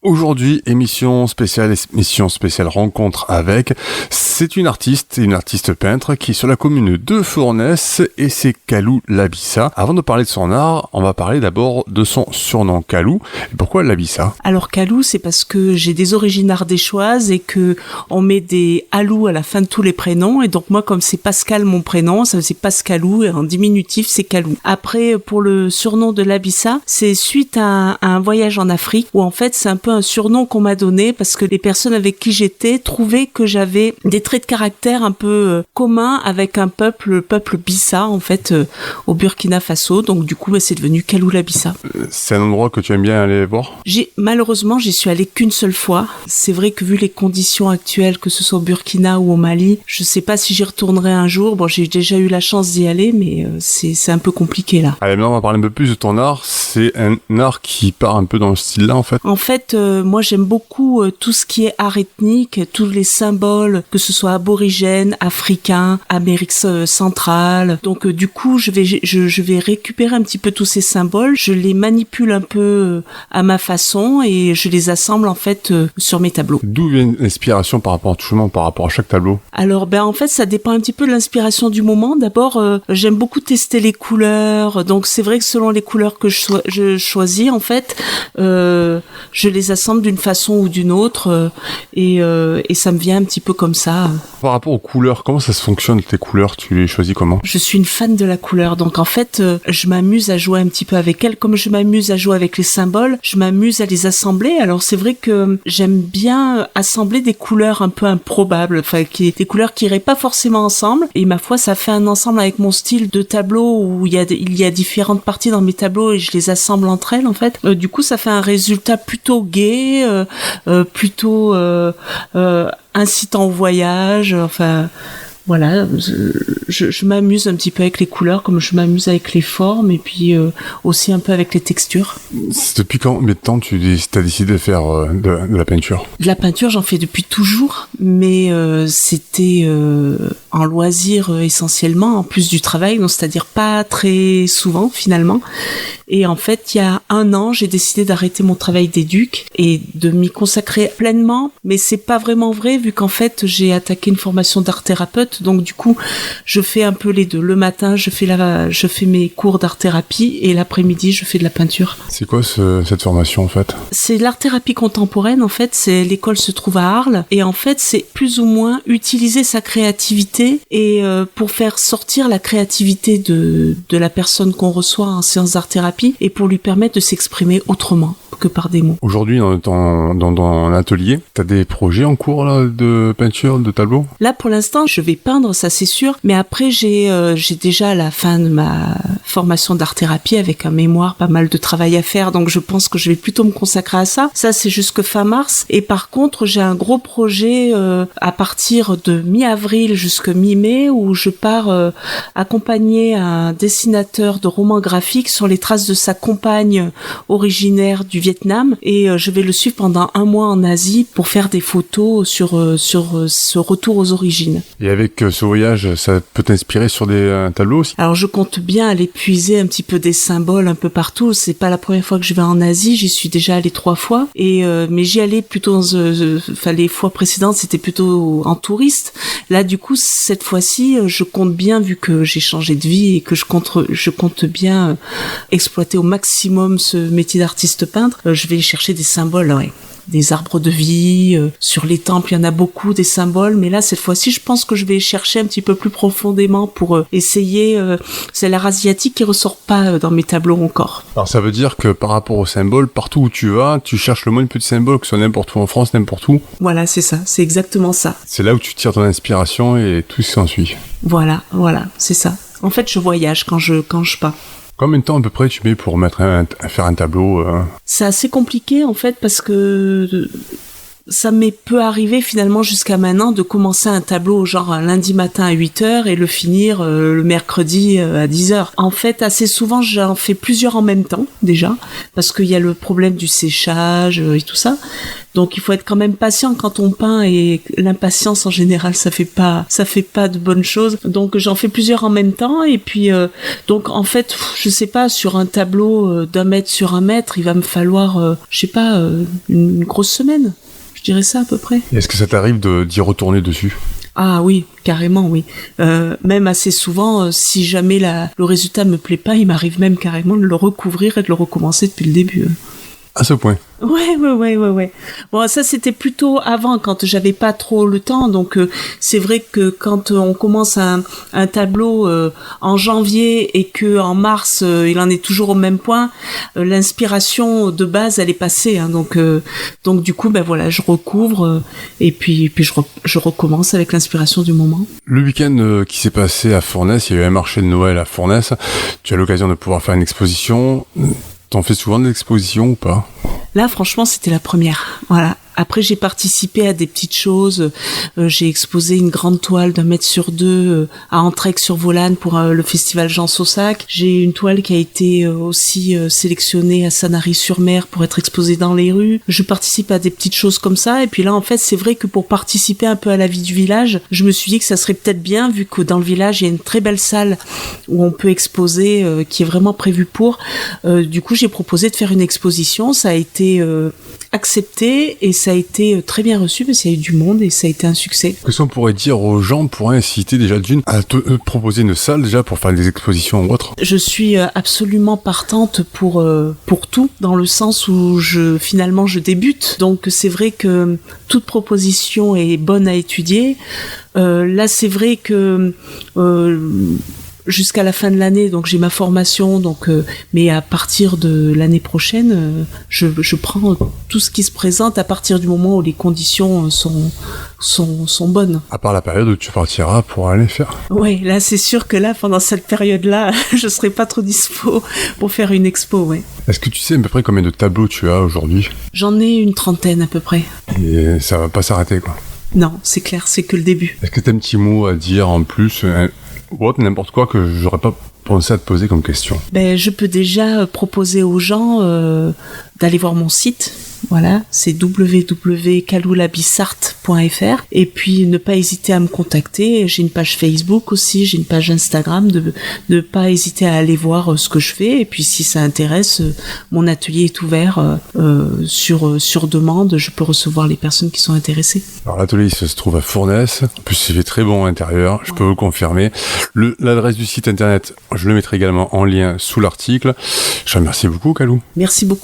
Aujourd'hui, émission spéciale rencontre avec. C'est une artiste peintre qui est sur la commune de Fournes et c'est Kalou Labissa. Avant de parler de son art, on va parler d'abord de son surnom Kalou. Et pourquoi Labissa ? Alors Kalou, c'est parce que j'ai des origines ardéchoises et que on met des alou à la fin de tous les prénoms. Et donc moi, comme c'est Pascal mon prénom, ça faisait Pascalou et en diminutif c'est Kalou. Après, pour le surnom de Labissa, c'est suite à un voyage en Afrique où en fait c'est un peu un surnom qu'on m'a donné parce que les personnes avec qui j'étais trouvaient que j'avais des traits de caractère un peu communs avec le peuple Bissa en fait au Burkina Faso. Donc du coup c'est devenu Kalou Labissa. C'est un endroit que tu aimes bien aller voir ? Malheureusement j'y suis allée qu'une seule fois. C'est vrai que vu les conditions actuelles, que ce soit au Burkina ou au Mali, je sais pas si j'y retournerai un jour. Bon, j'ai déjà eu la chance d'y aller, mais c'est un peu compliqué là. Allez, maintenant on va parler un peu plus de ton art. C'est un art qui part un peu dans ce style-là en fait. En fait, moi j'aime beaucoup tout ce qui est art ethnique, tous les symboles, que ce soit aborigène, africain, Amérique centrale. Donc du coup, je vais récupérer un petit peu tous ces symboles, je les manipule un peu à ma façon et je les assemble en fait sur mes tableaux. D'où vient l'inspiration par rapport à chaque tableau ? Alors en fait, ça dépend un petit peu de l'inspiration du moment. D'abord, j'aime beaucoup tester les couleurs. Donc c'est vrai que selon les couleurs que je choisis en fait, je les assemble d'une façon ou d'une autre et ça me vient un petit peu comme ça. Par rapport aux couleurs, comment ça se fonctionne tes couleurs ? Tu les choisis comment ? Je suis une fan de la couleur, donc en fait je m'amuse à jouer un petit peu avec elle, comme je m'amuse à jouer avec les symboles, je m'amuse à les assembler. Alors c'est vrai que j'aime bien assembler des couleurs un peu improbables, enfin des couleurs qui iraient pas forcément ensemble, et ma foi ça fait un ensemble avec mon style de tableau où il y a différentes parties dans mes tableaux et je les assemble entre elles en fait. Du coup ça fait un résultat plutôt gai, plutôt incitant au voyage, enfin voilà, je m'amuse un petit peu avec les couleurs comme je m'amuse avec les formes et puis aussi un peu avec les textures. C'est depuis combien de temps tu as décidé de faire de la peinture ? De la peinture, j'en fais depuis toujours, mais c'était en loisir essentiellement, en plus du travail, donc c'est-à-dire pas très souvent finalement. Et en fait, il y a 1 an, j'ai décidé d'arrêter mon travail d'éduc et de m'y consacrer pleinement, mais c'est pas vraiment vrai vu qu'en fait, j'ai attaqué une formation d'art thérapeute, donc du coup, je fais un peu les deux. Le matin, je fais mes cours d'art thérapie et l'après-midi, je fais de la peinture. C'est quoi cette formation en fait ? C'est l'art thérapie contemporaine en fait, l'école se trouve à Arles et en fait, c'est plus ou moins utiliser sa créativité et pour faire sortir la créativité de la personne qu'on reçoit en séance d'art thérapie et pour lui permettre de s'exprimer autrement que par des mots. Aujourd'hui, dans ton atelier, t'as des projets en cours là, de peinture, de tableaux ? Là, pour l'instant, je vais peindre, ça c'est sûr, mais après, j'ai déjà la fin de ma formation d'art-thérapie avec un mémoire, pas mal de travail à faire, donc je pense que je vais plutôt me consacrer à ça. Ça, c'est jusque fin mars. Et par contre, j'ai un gros projet à partir de mi-avril jusque mi-mai où je pars accompagner un dessinateur de romans graphiques sur les traces de sa compagne originaire du Vietnam et je vais le suivre pendant 1 mois en Asie pour faire des photos sur ce retour aux origines. Et avec ce voyage, ça peut t'inspirer sur des tableaux aussi ? Alors je compte bien aller puiser un petit peu des symboles un peu partout. C'est pas la première fois que je vais en Asie, j'y suis déjà allée 3 fois et mais j'y allais plutôt les fois précédentes c'était plutôt en touriste. Là du coup cette fois-ci je compte bien, vu que j'ai changé de vie et que je compte bien exploiter au maximum ce métier d'artiste peintre. Je vais chercher des symboles, ouais. Des arbres de vie, sur les temples il y en a beaucoup des symboles, mais là cette fois-ci je pense que je vais chercher un petit peu plus profondément pour essayer, c'est l'art asiatique qui ressort pas dans mes tableaux encore. Alors ça veut dire que par rapport aux symboles, partout où tu vas, tu cherches le moins de symboles, que ce soit n'importe où en France, n'importe où. Voilà, c'est ça, c'est exactement ça. C'est là où tu tires ton inspiration et tout ce qui s'ensuit. Voilà, c'est ça. En fait je voyage quand je peins. Combien de temps à peu près tu mets pour faire un tableau ? C'est assez compliqué en fait parce que ça m'est peu arrivé finalement jusqu'à maintenant de commencer un tableau genre un lundi matin à 8h et le finir le mercredi à 10h. En fait, assez souvent, j'en fais plusieurs en même temps déjà, parce qu'il y a le problème du séchage et tout ça. Donc il faut être quand même patient quand on peint, et l'impatience en général ça fait pas de bonnes choses. Donc j'en fais plusieurs en même temps, et puis donc en fait je sais pas, sur un tableau d'1 mètre sur 1 mètre, il va me falloir une grosse semaine. Je dirais ça à peu près. Et est-ce que ça t'arrive d'y retourner dessus ? Ah oui, carrément, oui. Même assez souvent, si jamais le résultat me plaît pas, il m'arrive même carrément de le recouvrir et de le recommencer depuis le début. À ce point. Ouais. Bon, ça c'était plutôt avant, quand j'avais pas trop le temps. Donc c'est vrai que quand on commence un tableau en janvier et que en mars il en est toujours au même point, l'inspiration de base elle est passée. Hein, donc du coup je recouvre et puis je recommence avec l'inspiration du moment. Le week-end qui s'est passé à Fournes, il y a eu un marché de Noël à Fournes. Tu as l'occasion de pouvoir faire une exposition. T'en fais souvent de l'exposition ou pas ? Là, franchement, c'était la première. Voilà. Après, j'ai participé à des petites choses. J'ai exposé une grande toile d'1 mètre sur 2 à Entraigue-sur-Volane pour le festival Jean Saussac. J'ai une toile qui a été aussi sélectionnée à Sanary-sur-Mer pour être exposée dans les rues. Je participe à des petites choses comme ça. Et puis là, en fait, c'est vrai que pour participer un peu à la vie du village, je me suis dit que ça serait peut-être bien, vu que dans le village, il y a une très belle salle où on peut exposer, qui est vraiment prévue pour. Du coup, j'ai proposé de faire une exposition. Ça a été accepté et ça a été très bien reçu parce qu'il y a eu du monde et ça a été un succès. Qu'est-ce qu'on pourrait dire aux gens pour inciter déjà d'une à te proposer une salle déjà pour faire des expositions ou autre ? Je suis absolument partante pour tout, dans le sens où finalement je débute. Donc c'est vrai que toute proposition est bonne à étudier. Là c'est vrai que jusqu'à la fin de l'année, donc j'ai ma formation, mais à partir de l'année prochaine, je prends tout ce qui se présente à partir du moment où les conditions sont bonnes. À part la période où tu partiras pour aller faire. Ouais, là c'est sûr que là, pendant cette période-là, je serai pas trop dispo pour faire une expo, ouais. Est-ce que tu sais à peu près combien de tableaux tu as aujourd'hui ? J'en ai une 30aine à peu près. Et ça va pas s'arrêter, quoi. Non, c'est clair, c'est que le début. Est-ce que t'as un petit mot à dire en plus ou autre, n'importe quoi que j'aurais pas pensé à te poser comme question? Je peux déjà proposer aux gens d'aller voir mon site. Voilà, c'est www.kaloulabissart.fr, et puis ne pas hésiter à me contacter. J'ai une page Facebook aussi, j'ai une page Instagram, de pas hésiter à aller voir ce que je fais, et puis si ça intéresse, mon atelier est ouvert sur demande, je peux recevoir les personnes qui sont intéressées. Alors l'atelier se trouve à Fournes, en plus il fait très bon à l'intérieur, je peux vous confirmer. L'adresse du site internet, je le mettrai également en lien sous l'article. Je te remercie beaucoup, Kalou. Merci beaucoup.